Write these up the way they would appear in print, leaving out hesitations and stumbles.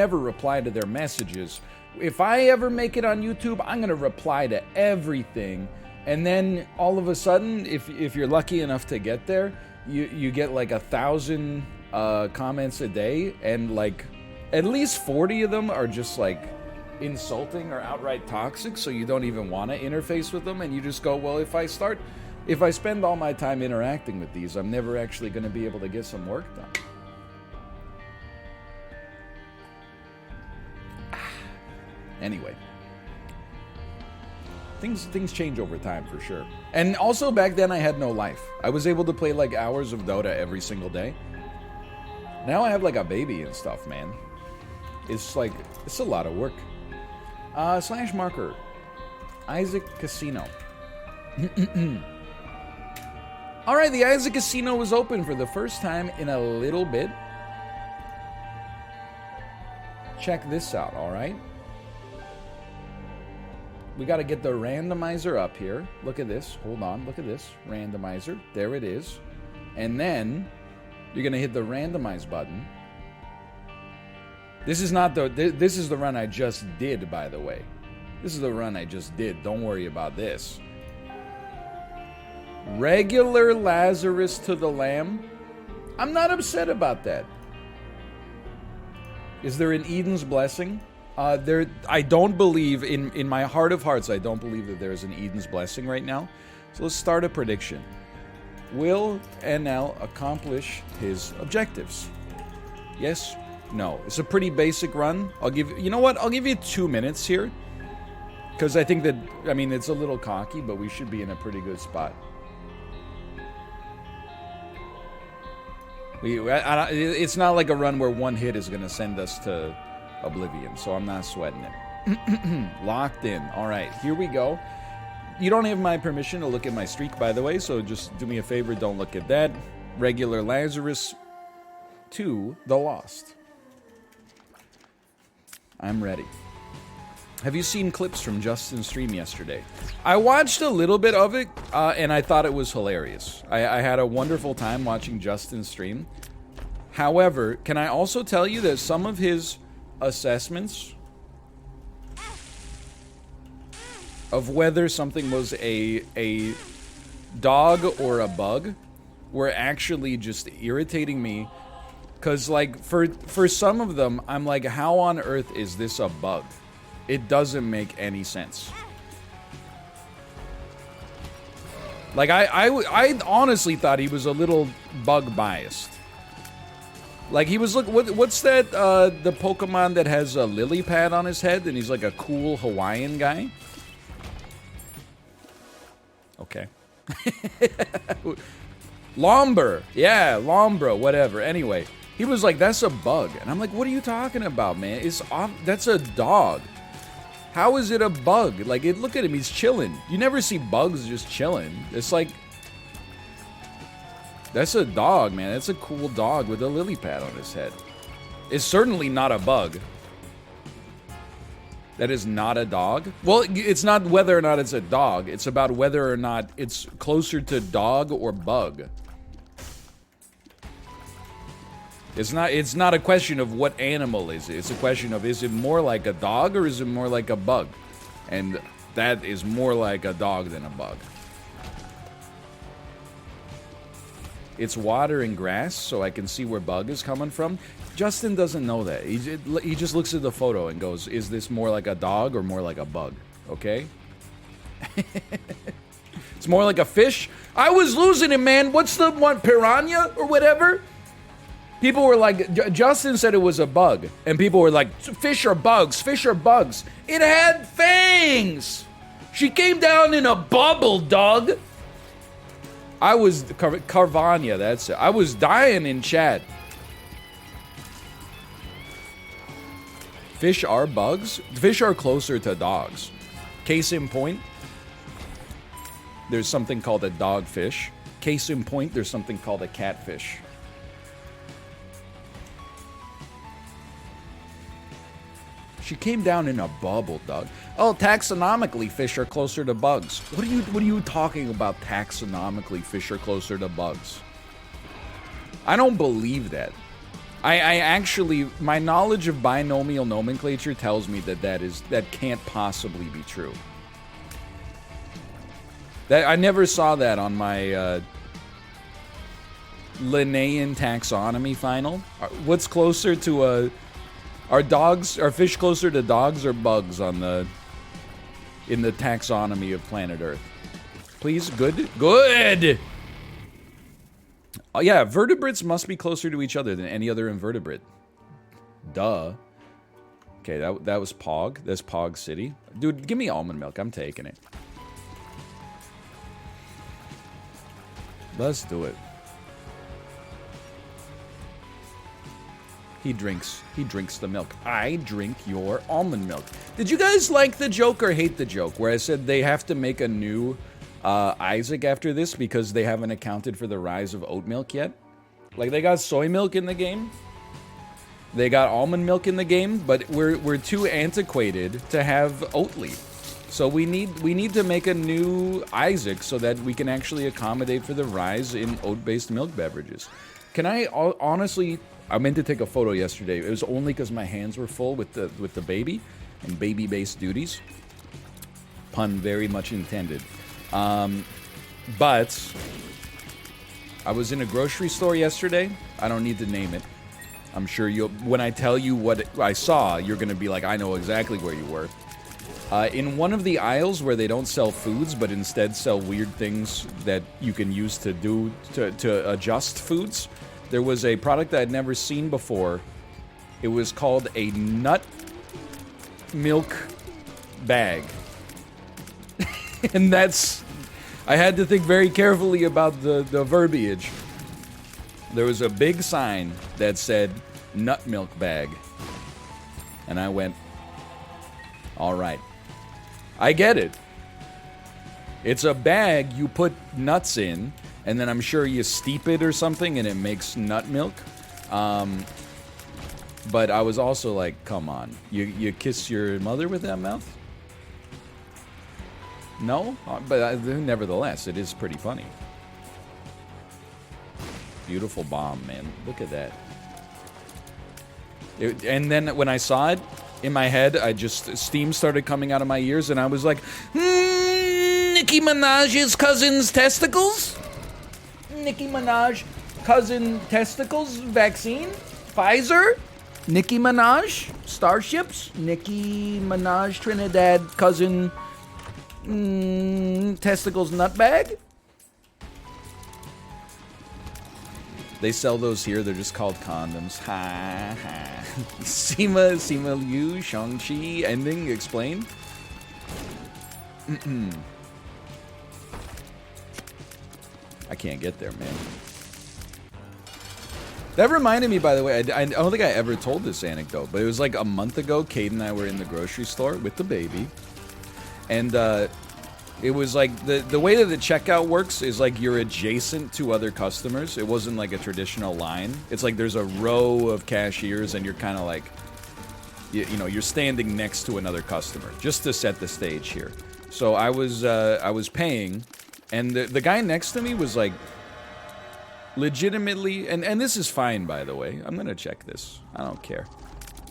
never reply to their messages. If I ever make it on YouTube, I'm gonna reply to everything. And then all of a sudden, if you're lucky enough to get there, you get like 1,000 comments a day, and like at least 40 of them are just like insulting or outright toxic, so you don't even want to interface with them, and you just go, well, if I spend all my time interacting with these, I'm never actually going to be able to get some work done. Anyway, things change over time for sure. And also back then I had no life. I was able to play like hours of Dota every single day. Now I have like a baby and stuff, man. It's like, it's a lot of work. Slash marker. Isaac Casino. Alright, the Isaac Casino was open for the first time in a little bit. Check this out, alright? We got to get the randomizer up here. Look at this. Hold on. Look at this. Randomizer. There it is. And then you're going to hit the randomize button. This is not this is the run I just did, by the way. This is the run I just did. Don't worry about this. Regular Lazarus to the Lamb. I'm not upset about that. Is there an Eden's Blessing? I don't believe, in my heart of hearts, I don't believe that there is an Eden's Blessing right now. So let's start a prediction. Will NL accomplish his objectives? Yes? No. It's a pretty basic run. You know what? I'll give you 2 minutes here. Because I think that, I mean, it's a little cocky, but we should be in a pretty good spot. It's not like a run where one hit is going to send us to oblivion, so I'm not sweating it. Locked in. All right, here we go. You don't have my permission to look at my streak, by the way, so just do me a favor, don't look at that. Regular Lazarus to the Lost. I'm ready. Have you seen clips from Justin's stream yesterday? I watched a little bit of it, and I thought it was hilarious. I had a wonderful time watching Justin's stream. However, can I also tell you that some of his assessments of whether something was a dog or a bug were actually just irritating me, because like for some of them I'm like, how on earth is this a bug? It doesn't make any sense. Like I honestly thought he was a little bug biased. Like he was, what's that, the Pokemon that has a lily pad on his head and he's like a cool Hawaiian guy? Okay. Lomber. Yeah, Lombra, whatever. Anyway, he was like, that's a bug. And I'm like, what are you talking about, man? That's a dog. How is it a bug? Like, look at him, he's chilling. You never see bugs just chilling. It's like, that's a dog, man. That's a cool dog with a lily pad on his head. It's certainly not a bug. That is not a dog. Well, it's not whether or not it's a dog. It's about whether or not it's closer to dog or bug. It's not a question of what animal is it. It's a question of, is it more like a dog or is it more like a bug? And that is more like a dog than a bug. It's water and grass, so I can see where bug is coming from. Justin doesn't know that. He just looks at the photo and goes, is this more like a dog or more like a bug? Okay? It's more like a fish. I was losing it, man. What's the one? Piranha or whatever? People were like, Justin said it was a bug. And people were like, fish are bugs, fish are bugs. It had fangs. She came down in a bubble, dog. I was, Carvania, that's it. I was dying in chat. Fish are bugs? Fish are closer to dogs. Case in point, there's something called a dogfish. Case in point, there's something called a catfish. She came down in a bubble, dog. Oh, taxonomically, fish are closer to bugs. What are you talking about? Taxonomically, fish are closer to bugs. I don't believe that. I actually, my knowledge of binomial nomenclature tells me that can't possibly be true. That I never saw that on my Linnaean taxonomy final. What's closer to are fish closer to dogs or bugs in the taxonomy of planet Earth? Please, good. Oh, yeah, vertebrates must be closer to each other than any other invertebrate. Duh. Okay, that was Pog. That's Pog City. Dude, give me almond milk. I'm taking it. Let's do it. He drinks the milk. I drink your almond milk. Did you guys like the joke or hate the joke where I said they have to make a new Isaac after this because they haven't accounted for the rise of oat milk yet? Like, they got soy milk in the game, they got almond milk in the game, but we're too antiquated to have Oatly. So we need to make a new Isaac so that we can actually accommodate for the rise in oat-based milk beverages. Can I honestly? I meant to take a photo yesterday. It was only because my hands were full with the baby and baby-based duties. Pun very much intended. But I was in a grocery store yesterday. I don't need to name it. I'm sure when I tell you what I saw, you're going to be like, I know exactly where you were. In one of the aisles where they don't sell foods, but instead sell weird things that you can use to adjust foods, there was a product I'd never seen before. It was called a nut milk bag. And I had to think very carefully about the verbiage. There was a big sign that said nut milk bag. And I went, all right. I get it. It's a bag you put nuts in, and then I'm sure you steep it or something, and it makes nut milk. But I was also like, come on. You kiss your mother with that mouth? No? But nevertheless, it is pretty funny. Beautiful bomb, man. Look at that. And then when I saw it, in my head, steam started coming out of my ears, and I was like, Nicki Minaj's cousin's testicles? Nicki Minaj cousin testicles vaccine? Pfizer? Nicki Minaj? Starships? Nicki Minaj Trinidad cousin testicles nutbag? They sell those here. They're just called condoms. Ha ha. Sima Liu, Shang-Chi ending explained. I can't get there, man. That reminded me, by the way, I don't think I ever told this anecdote, but it was like a month ago, Cade and I were in the grocery store with the baby. And it was like the way that the checkout works is like you're adjacent to other customers. It wasn't like a traditional line. It's like there's a row of cashiers and you're kind of like, you know, you're standing next to another customer just to set the stage here. So I was paying, and the guy next to me was like legitimately, and this is fine, by the way. I'm gonna check this. I don't care.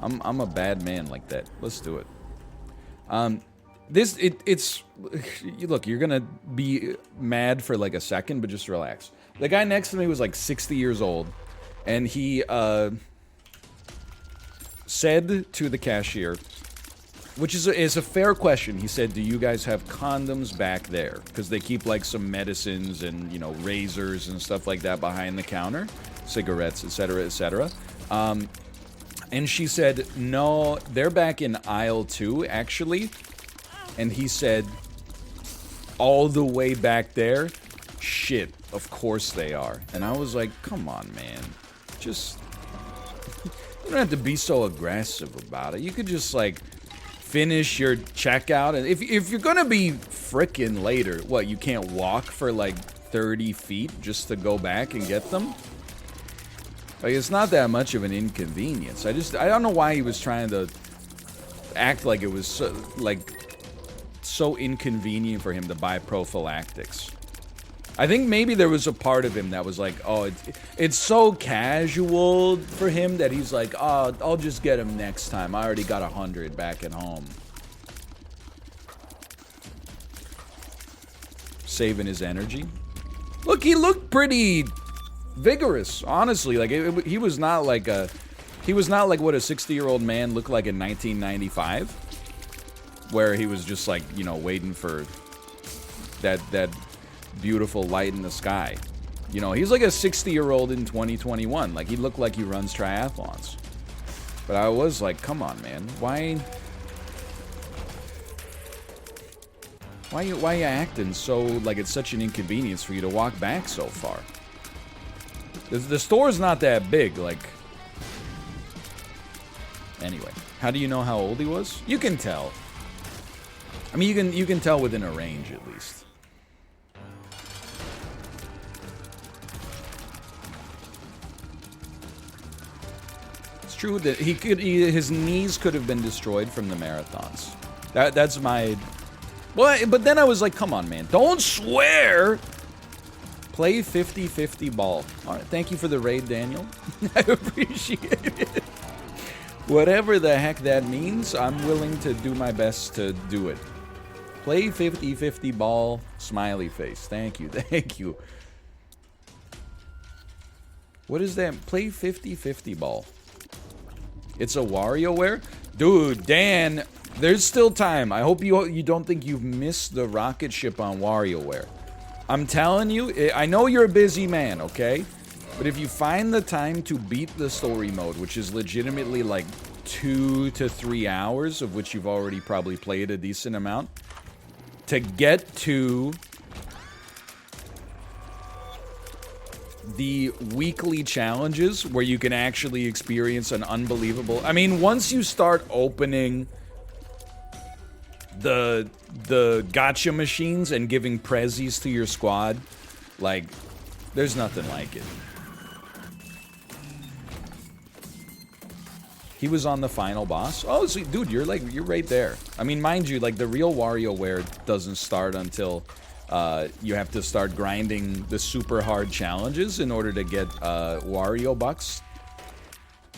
I'm a bad man like that. Let's do it. It's look, you're gonna be mad for like a second, but just relax. The guy next to me was like 60 years old, and he said to the cashier, which is a fair question. He said, "Do you guys have condoms back there? Because they keep like some medicines and, you know, razors and stuff like that behind the counter, cigarettes, etc., etc." And she said, "No, they're back in aisle 2, actually." And he said, "All the way back there? Shit, of course they are." And I was like, come on, man. Just, you don't have to be so aggressive about it. You could just, like, finish your checkout. And if you're gonna be frickin' later, what, you can't walk for, like, 30 feet just to go back and get them? Like, it's not that much of an inconvenience. I don't know why he was trying to act like it was, so inconvenient for him to buy prophylactics. I think maybe there was a part of him that was like, oh, it's so casual for him that he's like, oh, I'll just get him next time. I already got 100 back at home. Saving his energy. Look, he looked pretty vigorous, honestly. Like, he was not like a... He was not like what a 60-year-old man looked like in 1995. Where he was just like, you know, waiting for that beautiful light in the sky. You know, he's like a 60-year-old in 2021. Like, he looked like he runs triathlons. But I was like, come on, man. Why you acting so like it's such an inconvenience for you to walk back so far? The store's not that big, like... Anyway, how do you know how old he was? You can tell. I mean, you can tell within a range, at least. It's true that his knees could have been destroyed from the marathons. That's my... Well, but then I was like, come on, man. Don't swear! Play 50-50 ball. All right, thank you for the raid, Daniel. I appreciate it. Whatever the heck that means, I'm willing to do my best to do it. Play 50-50 ball, smiley face. Thank you, thank you. What is that? Play 50-50 ball. It's a WarioWare? Dude, Dan, there's still time. I hope you don't think you've missed the rocket ship on WarioWare. I'm telling you, I know you're a busy man, okay? But if you find the time to beat the story mode, which is legitimately like 2 to 3 hours, of which you've already probably played a decent amount, to get to the weekly challenges where you can actually experience an unbelievable... I mean, once you start opening the gacha machines and giving prezzies to your squad, like, there's nothing like it. He was on the final boss. Oh, so, dude, you're right there. I mean, mind you, like, the real WarioWare doesn't start until you have to start grinding the super hard challenges in order to get Wario Bucks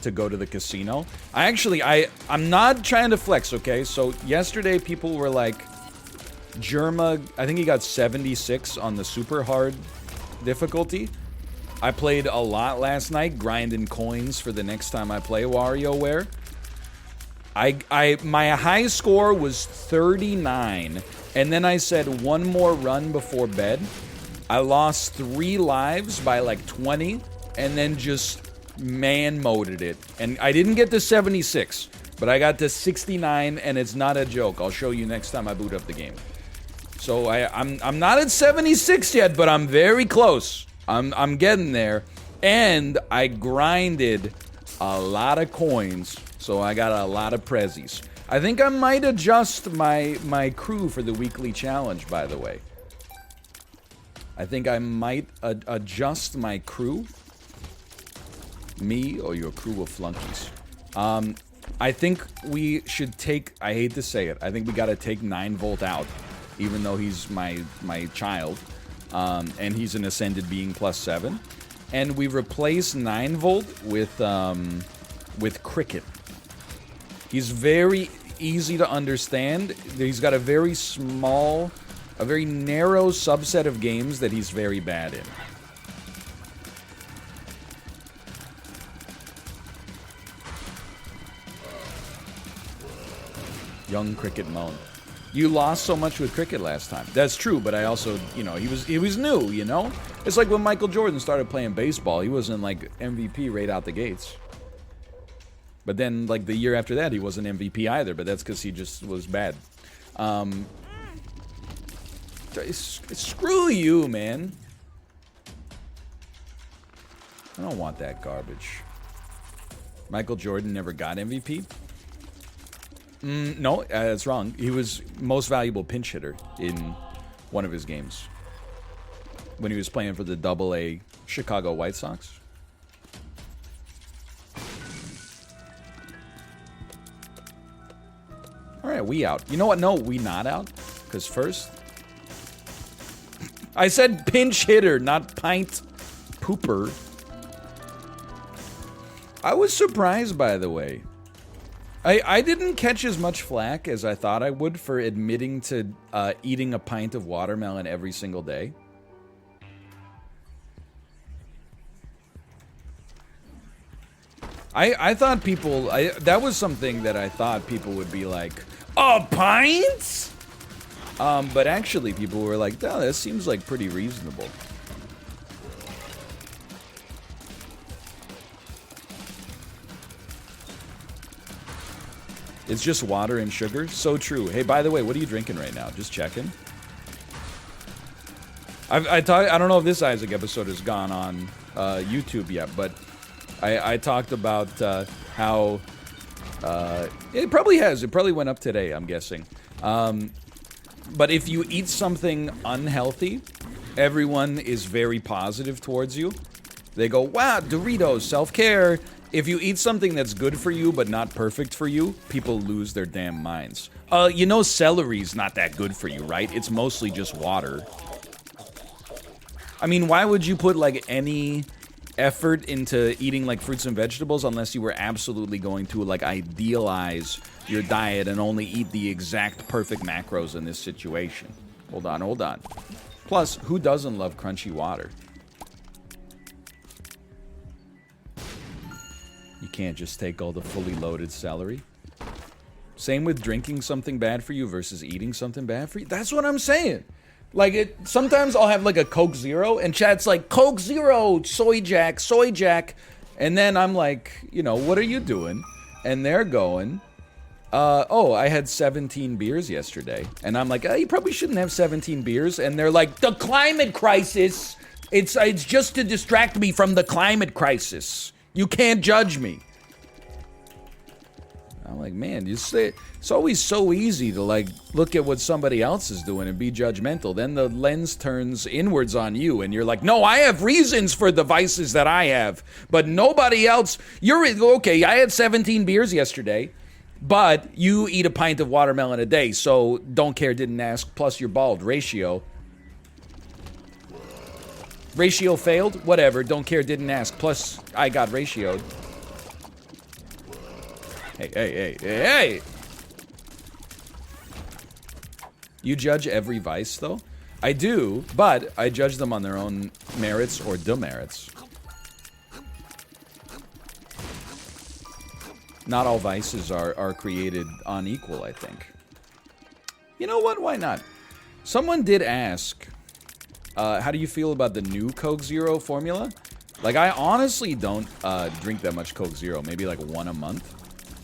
to go to the casino. I'm not trying to flex, okay? So yesterday people were like, Germa, I think he got 76 on the super hard difficulty. I played a lot last night, grinding coins for the next time I play WarioWare. My high score was 39, and then I said one more run before bed. I lost 3 lives by like 20, and then just man-moded it. And I didn't get to 76, but I got to 69, and it's not a joke. I'll show you next time I boot up the game. So I'm not at 76 yet, but I'm very close. I'm getting there, and I grinded a lot of coins, so I got a lot of prezzies. I think I might adjust my crew for the weekly challenge, by the way. I think I might adjust my crew. Me or your crew of flunkies. I think we should take, I hate to say it, I think we gotta take 9-Volt out, even though he's my child. And he's an ascended being +7, and we replace 9-Volt with Cricket. He's very easy to understand. He's got a very small, a very narrow subset of games that he's very bad in. Young Cricket moan. You lost so much with Cricket last time. That's true, but I also, you know, he was new, you know? It's like when Michael Jordan started playing baseball. He wasn't, like, MVP right out the gates. But then, like, the year after that, he wasn't MVP either, but that's because he just was bad. Screw you, man. I don't want that garbage. Michael Jordan never got MVP? No, that's wrong. He was most valuable pinch hitter in one of his games when he was playing for the AA Chicago White Sox. All right, we out. You know what? No, we not out. Because first, I said pinch hitter, not pint pooper. I was surprised, by the way. I didn't catch as much flack as I thought I would for admitting to eating a pint of watermelon every single day. I thought people... that was something that I thought people would be like, a pint? But actually people were like, oh, that seems like pretty reasonable. It's just water and sugar? So true. Hey, by the way, what are you drinking right now? Just checking. I don't know if this Isaac episode has gone on YouTube yet, but I talked about how... it probably has. It probably went up today, I'm guessing. But if you eat something unhealthy, everyone is very positive towards you. They go, wow, Doritos, self-care. If you eat something that's good for you but not perfect for you, people lose their damn minds. You know celery's not that good for you, right? It's mostly just water. I mean, why would you put, like, any effort into eating, like, fruits and vegetables unless you were absolutely going to, like, idealize your diet and only eat the exact perfect macros in this situation? Hold on, hold on. Plus, who doesn't love crunchy water? You can't just take all the fully loaded celery. Same with drinking something bad for you versus eating something bad for you. That's what I'm saying. Like, sometimes I'll have, like, a Coke Zero, and chat's like, Coke Zero, soy jack. And then I'm like, you know, what are you doing? And they're going, oh, I had 17 beers yesterday. And I'm like, oh, you probably shouldn't have 17 beers. And they're like, the climate crisis. It's just to distract me from the climate crisis. You can't judge me. I'm like, man, it's always so easy to, like, look at what somebody else is doing and be judgmental. Then the lens turns inwards on you, and you're like, no, I have reasons for the vices that I have, but nobody else. You're okay. I had 17 beers yesterday, but you eat a pint of watermelon a day, so don't care, didn't ask. Plus, you're bald. Ratio failed? Whatever. Don't care, didn't ask. Plus, I got ratioed. Hey. You judge every vice, though? I do, but I judge them on their own merits or demerits. Not all vices are created unequal, I think. You know what? Why not? Someone did ask... how do you feel about the new Coke Zero formula? Like, I honestly don't drink that much Coke Zero, maybe like one a month.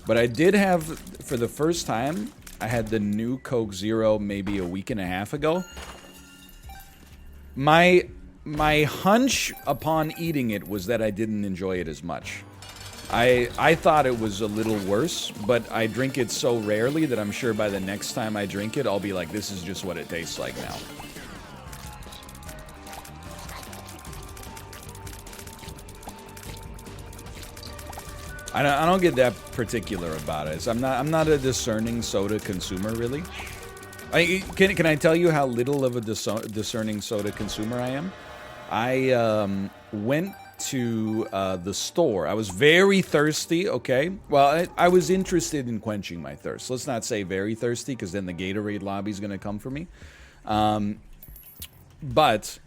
But I did have, for the first time, I had the new Coke Zero maybe a week and a half ago. My hunch upon eating it was that I didn't enjoy it as much. I thought it was a little worse, but I drink it so rarely that I'm sure by the next time I drink it, I'll be like, this is just what it tastes like now. I don't get that particular about it. I'm not a discerning soda consumer, really. Can I tell you how little of a discerning soda consumer I am? I went to the store. I was very thirsty, okay? Well, I was interested in quenching my thirst. Let's not say very thirsty, because then the Gatorade lobby's going to come for me. But...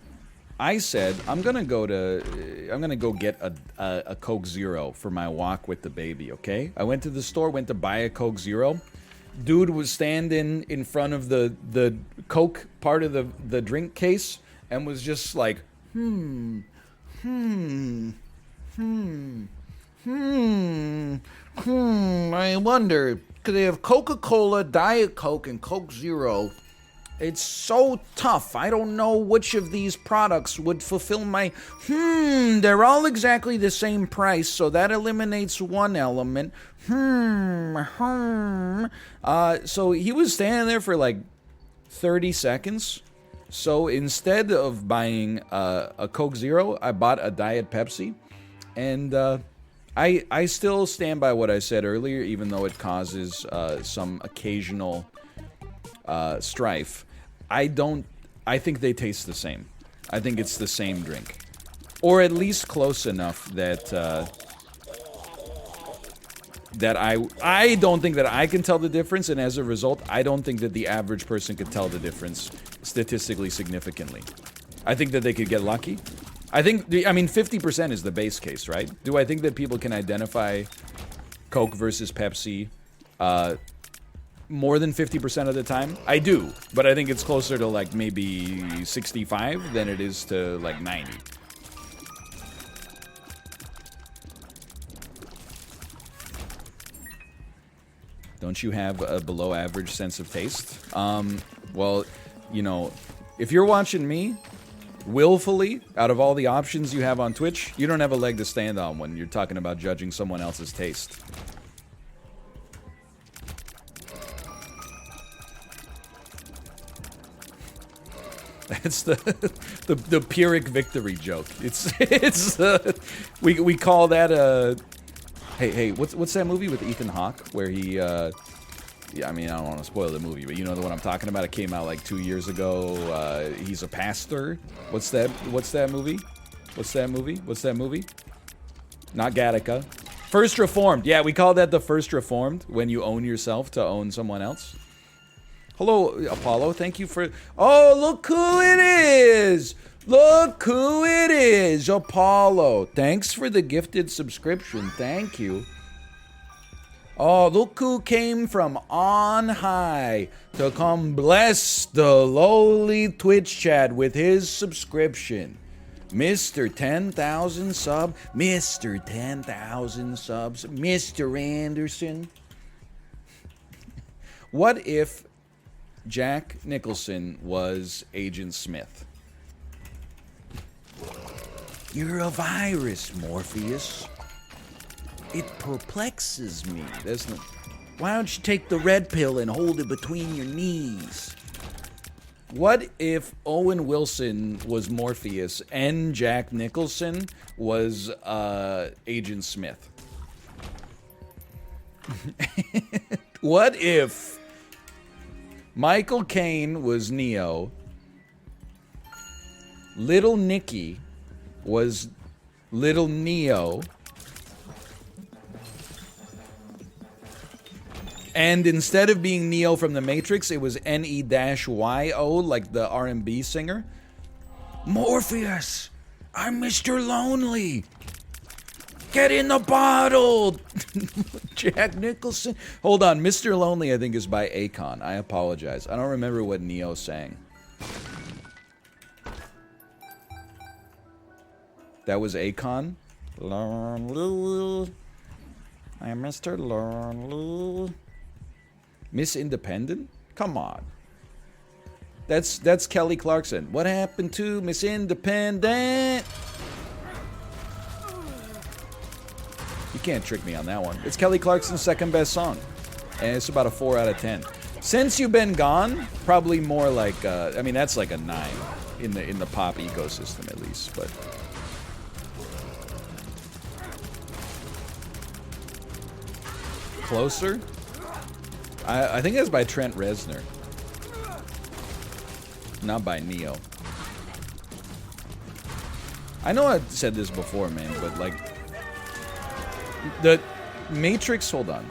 I said, I'm gonna go get a Coke Zero for my walk with the baby, okay? I went to the store, went to buy a Coke Zero. Dude was standing in front of the Coke part of the drink case and was just like, I wonder, could they have Coca-Cola, Diet Coke, and Coke Zero? It's so tough. I don't know which of these products would fulfill my... they're all exactly the same price, so that eliminates one element. So he was standing there for like 30 seconds. So instead of buying a Coke Zero, I bought a Diet Pepsi. And I still stand by what I said earlier, even though it causes some occasional strife. I don't I think they taste the same. I think it's the same drink. Or at least close enough that, that I don't think that I can tell the difference, and as a result, I don't think that the average person could tell the difference statistically significantly. I think that they could get lucky. I mean, 50% is the base case, right? Do I think that people can identify Coke versus Pepsi more than 50% of the time? I do, but I think it's closer to like maybe 65 than it is to like 90. Don't you have a below average sense of taste? Well, you know, if you're watching me willfully, out of all the options you have on Twitch, you don't have a leg to stand on when you're talking about judging someone else's taste. That's the Pyrrhic victory joke. We call that a... Hey, what's that movie with Ethan Hawke where he yeah, I mean, I don't want to spoil the movie, but you know the one I'm talking about. It came out like 2 years ago. He's a pastor. What's that movie? What's that movie? Not Gattaca. First Reformed. Yeah, we call that the First Reformed, when you own yourself to own someone else. Hello, Apollo. Thank you for... Oh, look who it is! Look who it is! Apollo. Thanks for the gifted subscription. Thank you. Oh, look who came from on high to come bless the lowly Twitch chat with his subscription. Mr. 10,000 sub. Mr. 10,000 subs. Mr. Anderson. What if Jack Nicholson was Agent Smith? You're a virus, Morpheus. It perplexes me. Why don't you take the red pill and hold it between your knees? What if Owen Wilson was Morpheus and Jack Nicholson was Agent Smith? What if Michael Caine was Neo, Little Nicky was Little Neo, and instead of being Neo from The Matrix, it was N-E-Y-O, like the R&B singer? Morpheus, I'm Mr. Lonely. Get in the bottle! Jack Nicholson. Hold on, Mr. Lonely I think is by Akon. I apologize. I don't remember what Neo sang. That was Akon? Lonely. I'm Mr. Lonely. Miss Independent? Come on. That's Kelly Clarkson. What happened to Miss Independent? You can't trick me on that one. It's Kelly Clarkson's second best song. And it's about a 4 out of 10. Since You've Been Gone, probably more like, I mean, that's like a 9 in the pop ecosystem at least, but... Closer? I think that's by Trent Reznor. Not by Neo. I know I've said this before, man, but like... The Matrix... Hold on.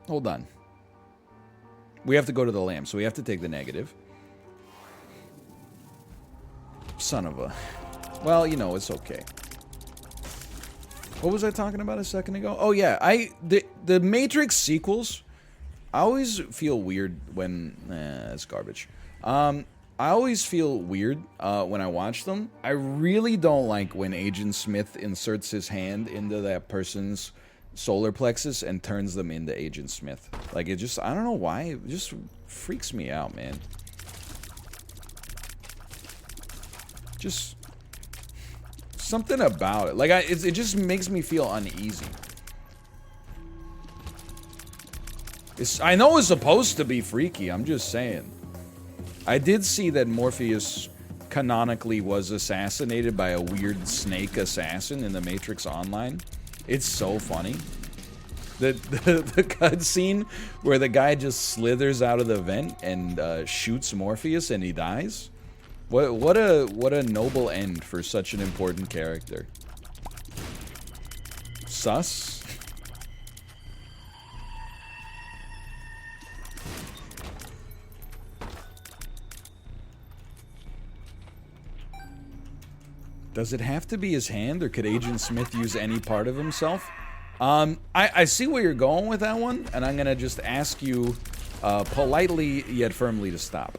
Hold on. We have to go to the lamp, so we have to take the negative. Son of a... Well, you know, it's okay. What was I talking about a second ago? Oh, yeah. The Matrix sequels... I always feel weird when... it's garbage. I always feel weird when I watch them. I really don't like when Agent Smith inserts his hand into that person's solar plexus and turns them into Agent Smith. Like, it just... I don't know why. It just freaks me out, man. Just... something about it. Like, it just makes me feel uneasy. I know it's supposed to be freaky. I'm just saying. I did see that Morpheus canonically was assassinated by a weird snake assassin in the Matrix Online. It's so funny. The cutscene where the guy just slithers out of the vent and shoots Morpheus and he dies. What a noble end for such an important character. Sus. Does it have to be his hand, or could Agent Smith use any part of himself? I see where you're going with that one, and I'm gonna just ask you politely yet firmly to stop.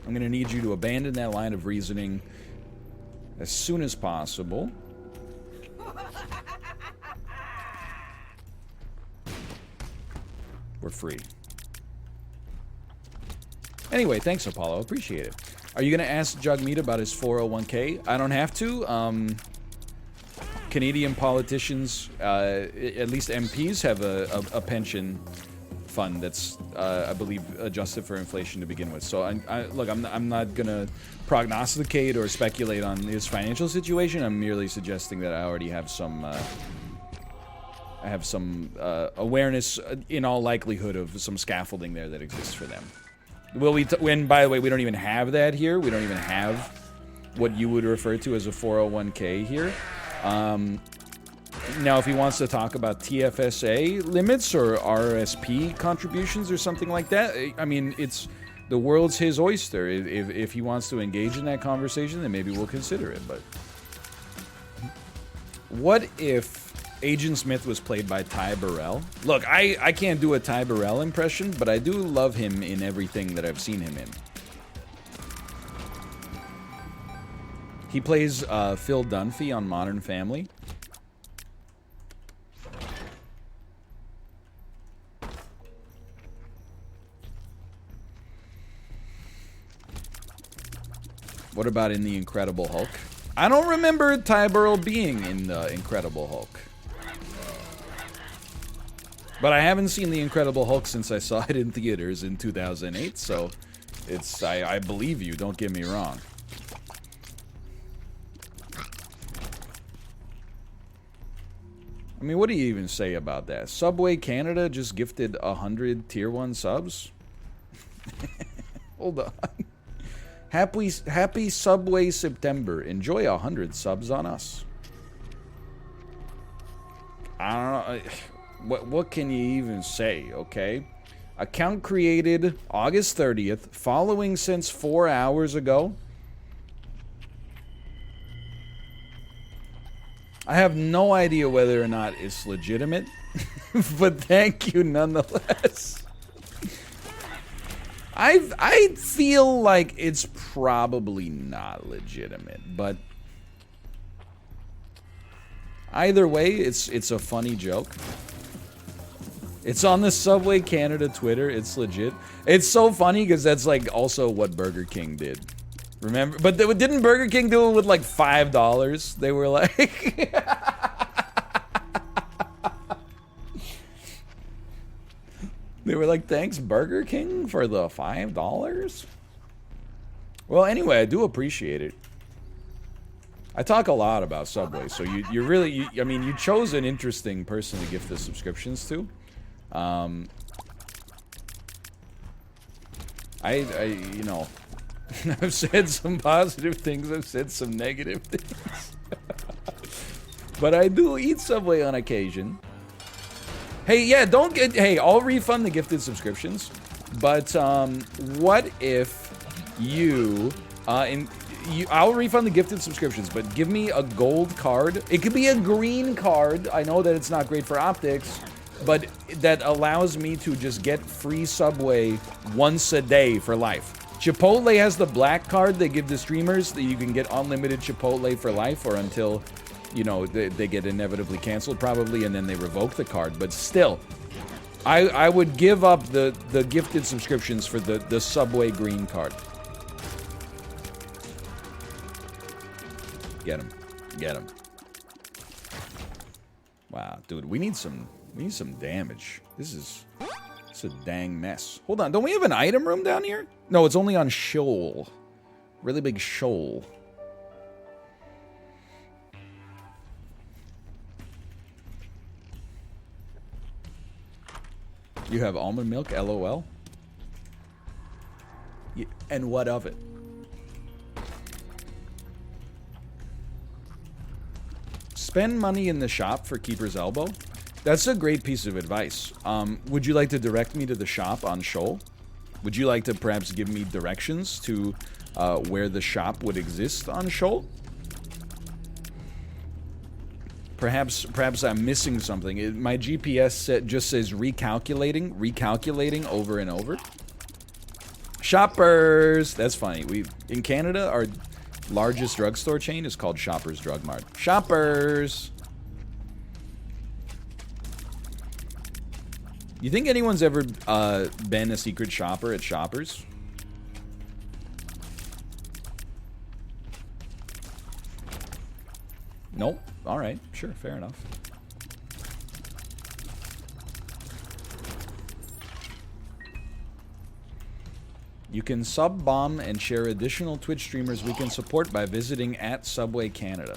I'm gonna need you to abandon that line of reasoning as soon as possible. We're free. Anyway, thanks, Apollo. Appreciate it. Are you going to ask Jagmeet about his 401k? I don't have to. Canadian politicians, at least MPs, have a pension fund that's, I believe, adjusted for inflation to begin with. So, look, I'm not going to prognosticate or speculate on his financial situation. I'm merely suggesting that I already have some... awareness, in all likelihood, of some scaffolding there that exists for them. Will we? When, by the way, we don't even have that here. We don't even have what you would refer to as a 401k here. Now, if he wants to talk about TFSA limits or RSP contributions or something like that, I mean, it's the world's his oyster. If he wants to engage in that conversation, then maybe we'll consider it. But what if Agent Smith was played by Ty Burrell? Look, I can't do a Ty Burrell impression, but I do love him in everything that I've seen him in. He plays Phil Dunphy on Modern Family. What about in The Incredible Hulk? I don't remember Ty Burrell being in The Incredible Hulk. But I haven't seen The Incredible Hulk since I saw it in theaters in 2008, so it's I believe you, don't get me wrong. I mean, what do you even say about that? Subway Canada just gifted 100 Tier 1 subs? Hold on. Happy Subway September. Enjoy 100 subs on us. I don't know. What can you even say, okay? Account created August 30th, following since 4 hours ago. I have no idea whether or not it's legitimate, but thank you nonetheless. I feel like it's probably not legitimate, but either way, it's a funny joke. It's on the Subway Canada Twitter. It's legit. It's so funny because that's like also what Burger King did. Remember? But didn't Burger King do it with like $5? They were like... They were like, thanks Burger King for the $5? Well, anyway, I do appreciate it. I talk a lot about Subway, so you really, I mean, you chose an interesting person to gift the subscriptions to. You know, I've said some positive things, I've said some negative things. But I do eat Subway on occasion. Hey, yeah, hey, I'll refund the gifted subscriptions. But, what if I'll refund the gifted subscriptions, but give me a gold card. It could be a green card. I know that it's not great for optics, but that allows me to just get free Subway once a day for life. Chipotle has the black card they give the streamers that you can get unlimited Chipotle for life, or until, you know, they get inevitably canceled probably, and then they revoke the card. But still, I would give up the gifted subscriptions for the Subway green card. Get him. Get him. Wow, dude, we need some damage. This is a dang mess. Hold on, don't we have an item room down here? No, it's only on Shoal. Really big Shoal. You have almond milk, LOL. And what of it? Spend money in the shop for Keeper's Elbow. That's a great piece of advice. Would you like to direct me to the shop on Shoal? Would you like to perhaps give me directions to where the shop would exist on Shoal? Perhaps I'm missing something. My GPS just says recalculating over and over. Shoppers! That's funny. In Canada, our largest drugstore chain is called Shoppers Drug Mart. Shoppers! You think anyone's ever been a secret shopper at Shoppers? Nope. Alright, sure, fair enough. You can sub-bomb and share additional Twitch streamers we can support by visiting at Subway Canada.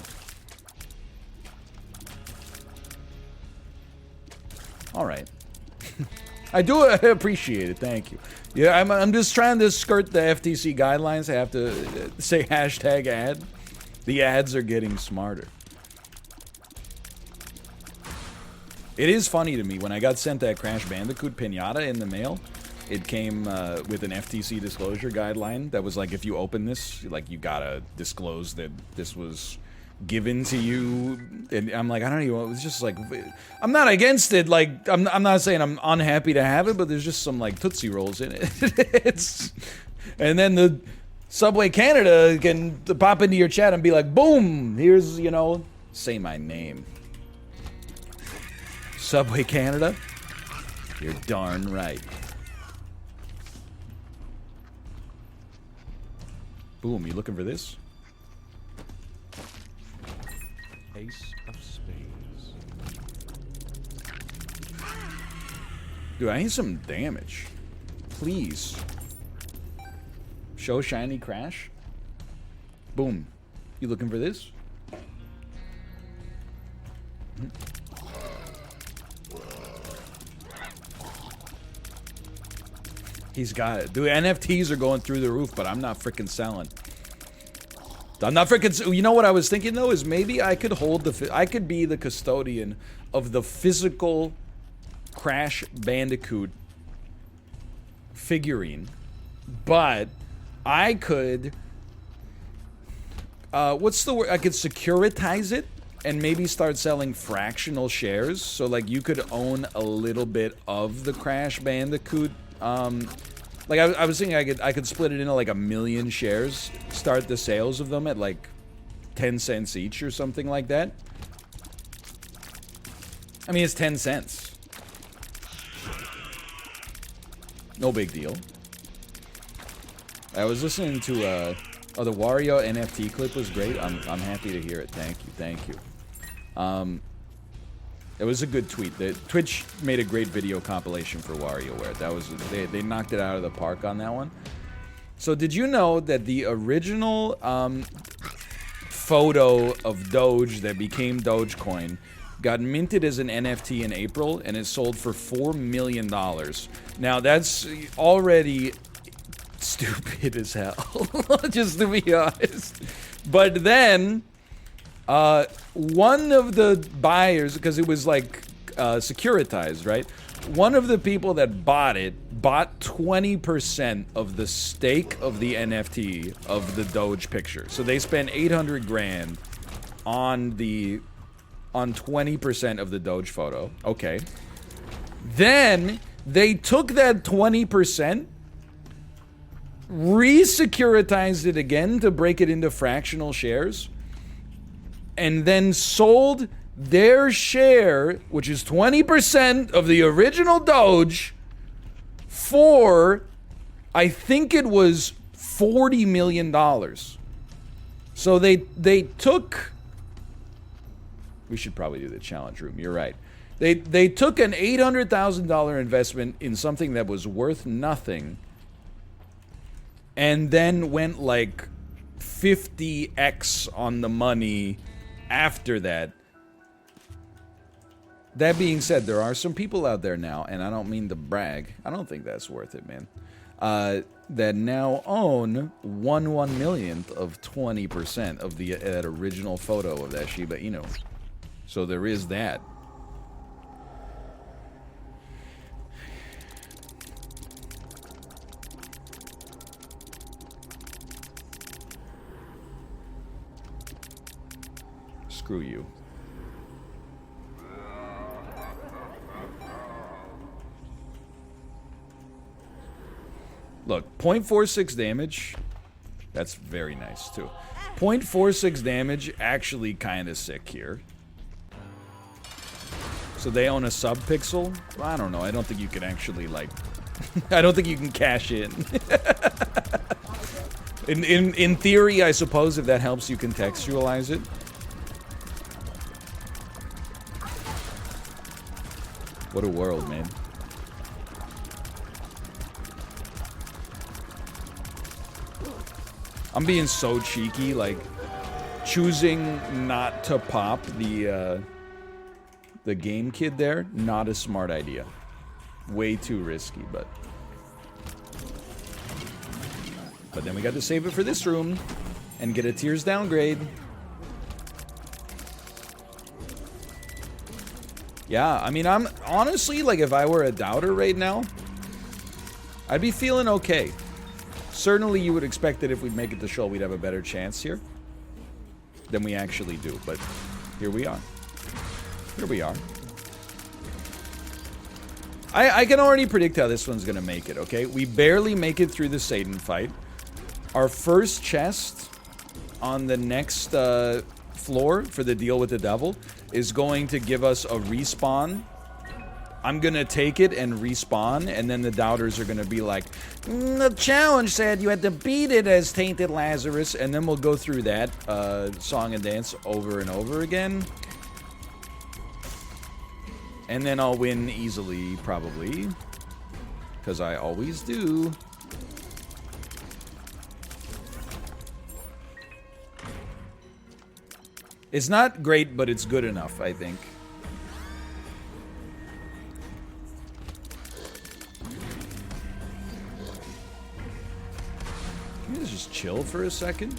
Alright. I do appreciate it, thank you. Yeah, I'm just trying to skirt the FTC guidelines. I have to say hashtag ad. The ads are getting smarter. It is funny to me, when I got sent that Crash Bandicoot pinata in the mail, it came with an FTC disclosure guideline that was like, if you open this, like, you gotta disclose that this was given to you. And I'm like, I don't even, it was just like, I'm not against it, like, I'm not saying I'm unhappy to have it, but there's just some, like, Tootsie Rolls in it. And then the Subway Canada can pop into your chat and be like, boom, here's, you know, say my name. Subway Canada? You're darn right. Boom, you looking for this? Ace of spades. Dude, I need some damage. Please. Show shiny crash. Boom. You looking for this? He's got it. Dude, NFTs are going through the roof, but I'm not freaking selling. I'm not freaking... You know what I was thinking, though? Is maybe I could hold the... I could be the custodian of the physical Crash Bandicoot figurine. But I could... what's the word? I could securitize it and maybe start selling fractional shares. So, like, you could own a little bit of the Crash Bandicoot... like I was thinking I could split it into like 1 million shares, start the sales of them at like 10 cents each or something like that. I mean, it's 10 cents. No big deal. I was listening to oh, the Wario NFT clip was great. I'm happy to hear it. Thank you. It was a good tweet. Twitch made a great video compilation for WarioWare. That was they knocked it out of the park on that one. So did you know that the original photo of Doge that became Dogecoin got minted as an NFT in April and it sold for $4 million? Now that's already stupid as hell, just to be honest. But then one of the buyers, because it was like securitized, right? One of the people that bought it bought 20% of the stake of the NFT of the Doge picture. So they spent 800 grand on 20% of the Doge photo. Okay. Then they took that 20%, re-securitized it again to break it into fractional shares, and then sold their share, which is 20% of the original Doge, for, I think it was $40 million. So they took... We should probably do the challenge room, you're right. They took an $800,000 investment in something that was worth nothing, and then went like 50x on the money after that. That being said, there are some people out there now, and I don't mean to brag. I don't think that's worth it, man. That now own 1/1,000,000th of 20% of that original photo of that Shiba Inu. So there is that. Screw you. Look, 0.46 damage. That's very nice, too. 0.46 damage, actually kind of sick here. So they own a sub-pixel? Well, I don't know. I don't think you can actually, like... I don't think you can cash in. In theory, I suppose, if that helps you contextualize it. What a world, man. I'm being so cheeky, like, choosing not to pop the game kid there, not a smart idea. Way too risky, but then we got to save it for this room and get a tiers downgrade. Yeah, I mean, I'm honestly, like, if I were a doubter right now, I'd be feeling okay. Certainly you would expect that if we'd make it to show, we'd have a better chance here than we actually do, but here we are. Here we are. I can already predict how this one's gonna make it, okay? We barely make it through the Satan fight. Our first chest on the next floor for the deal with the devil is going to give us a respawn. I'm gonna take it and respawn, and then the doubters are gonna be like, the challenge said you had to beat it as Tainted Lazarus, and then we'll go through that song and dance over and over again. And then I'll win easily, probably. Because I always do. It's not great, but it's good enough, I think. Can you guys just chill for a second?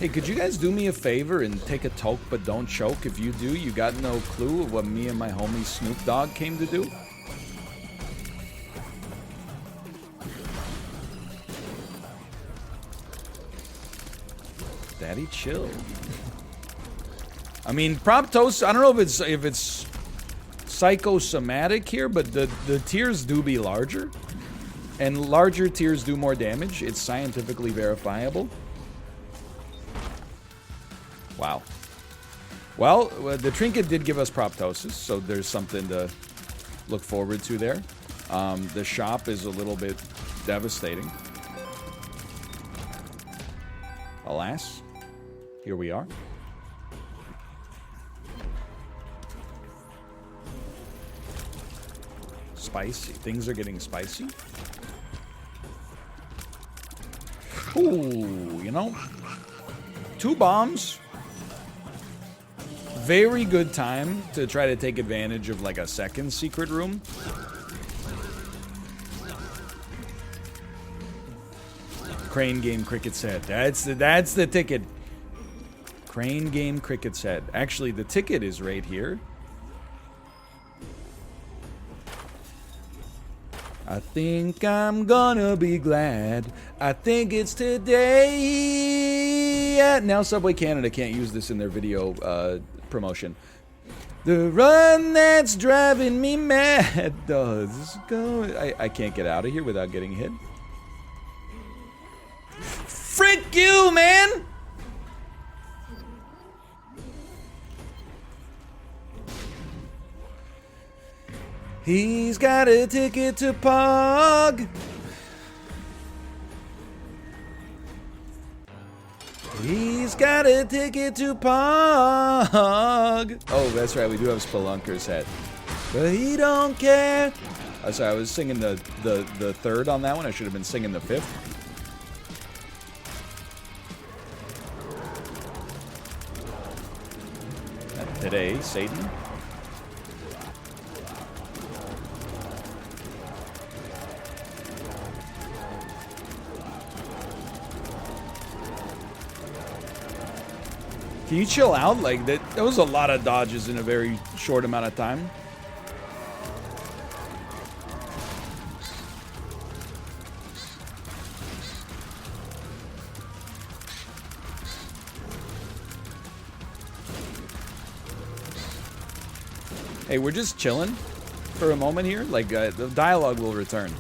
Hey, could you guys do me a favor and take a toke but don't choke? If you do, you got no clue of what me and my homie Snoop Dogg came to do? Daddy, chill. I mean, Proptos, I don't know if it's psychosomatic here, but the tiers do be larger. And larger tiers do more damage. It's scientifically verifiable. Wow. Well, the trinket did give us proptosis, so there's something to look forward to there. The shop is a little bit devastating. Alas, here we are. Spicy. Things are getting spicy. Ooh, you know, 2 bombs. Very good time to try to take advantage of like a second secret room. Crane Game Cricket's Head. That's the ticket. Crane Game Cricket's Head. Actually, the ticket is right here. I think I'm gonna be glad. I think it's today. Now Subway Canada can't use this in their video promotion. The run that's driving me mad does go. I can't get out of here without getting hit. Frick you, man! He's got a ticket to Pog. He's got a ticket to Pog. Oh, that's right. We do have Spelunker's head. But he don't care. Oh, sorry, I was singing the third on that one. I should have been singing the fifth. Today, Satan. Can you chill out? Like, that was a lot of dodges in a very short amount of time. Hey, we're just chilling for a moment here. Like, the dialogue will return.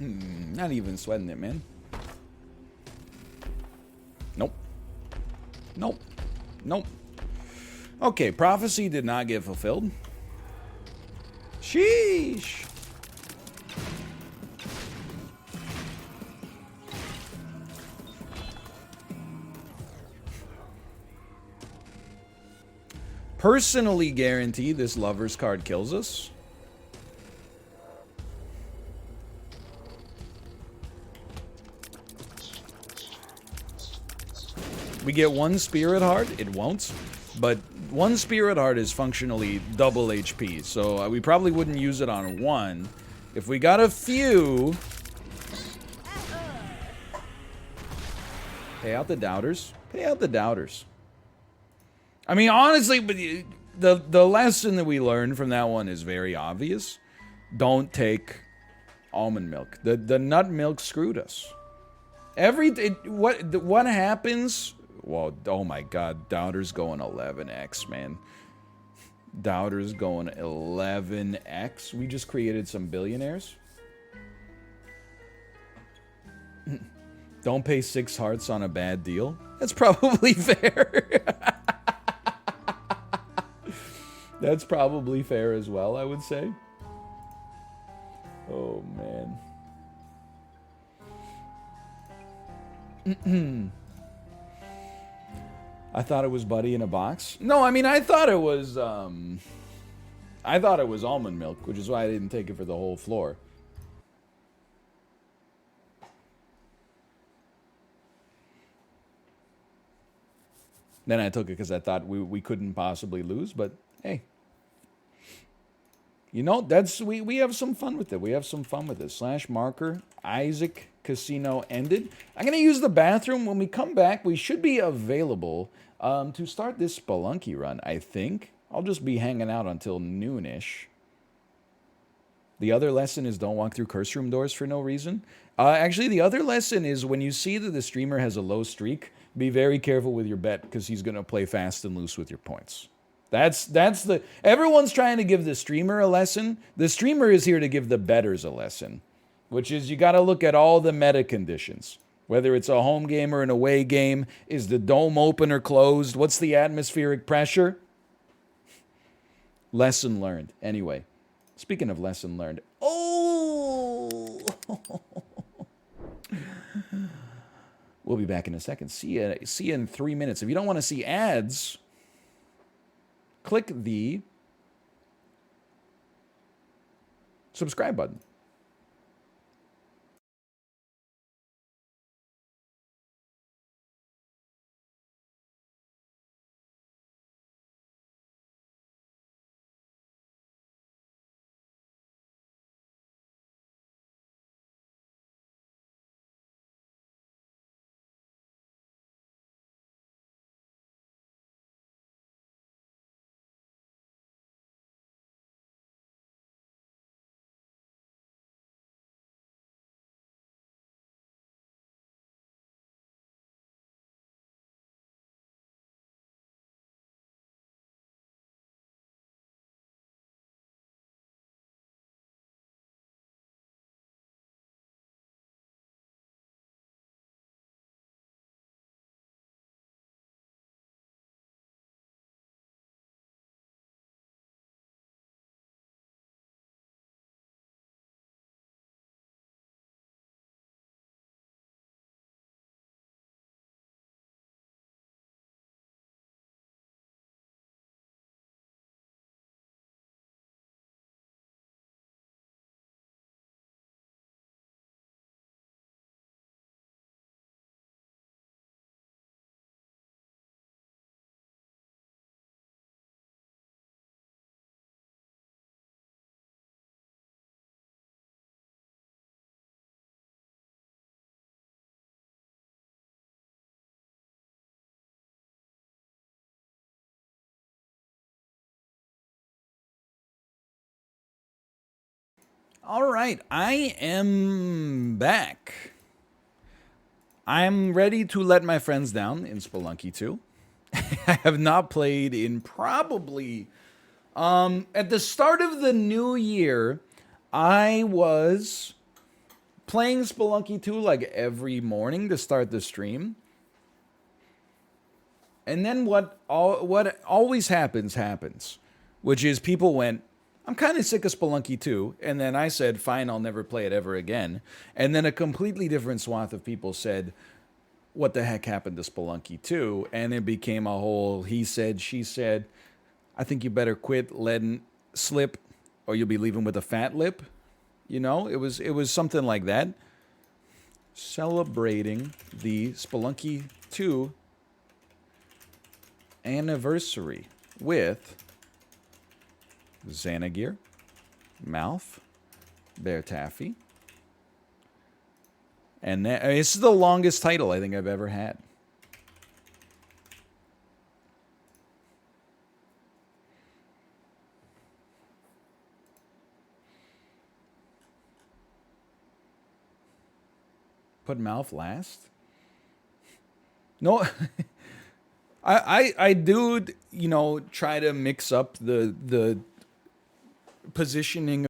Not even sweating it, man. Nope. Nope. Nope. Okay, prophecy did not get fulfilled. Sheesh. Personally guarantee this lover's card kills us. We get one spirit heart, it won't, but one spirit heart is functionally double HP, so we probably wouldn't use it on one. If we got a few... Pay out the doubters. Pay out the doubters. I mean, honestly, but the lesson that we learned from that one is very obvious. Don't take almond milk. The nut milk screwed us. What happens? Well, oh my God, Doubter's going 11x, man. Doubter's going 11x. We just created some billionaires. Don't pay 6 hearts on a bad deal. That's probably fair. That's probably fair as well, I would say. Oh, man. I thought it was Buddy in a box. No, I mean, I thought it was almond milk, which is why I didn't take it for the whole floor. Then I took it because I thought we couldn't possibly lose, but hey. You know, we have some fun with it. We have some fun with it. Slash marker, Isaac Casino ended. I'm going to use the bathroom. When we come back, we should be available to start this Spelunky run, I think. I'll just be hanging out until noonish. The other lesson is don't walk through curse room doors for no reason. Actually, the other lesson is when you see that the streamer has a low streak, be very careful with your bet because he's going to play fast and loose with your points. Everyone's trying to give the streamer a lesson. The streamer is here to give the bettors a lesson, which is you got to look at all the meta conditions. Whether it's a home game or an away game, is the dome open or closed? What's the atmospheric pressure? Lesson learned. Anyway, speaking of lesson learned, we'll be back in a second. See you in 3 minutes. If you don't want to see ads, click the subscribe button. All right, I am back. I'm ready to let my friends down in Spelunky 2. I have not played in probably at the start of the new year. I was playing Spelunky 2 like every morning to start the stream. And then what always happens, which is people went, I'm kind of sick of Spelunky 2, and then I said, fine, I'll never play it ever again. And then a completely different swath of people said, what the heck happened to Spelunky 2? And it became a whole he said, she said, I think you better quit letting slip or you'll be leaving with a fat lip. You know, it was something like that. Celebrating the Spelunky 2 anniversary with Xanagir, Mouth, Bear Taffy, and this is the longest title I think I've ever had. Put Mouth last? No, I do, you know, try to mix up the positioning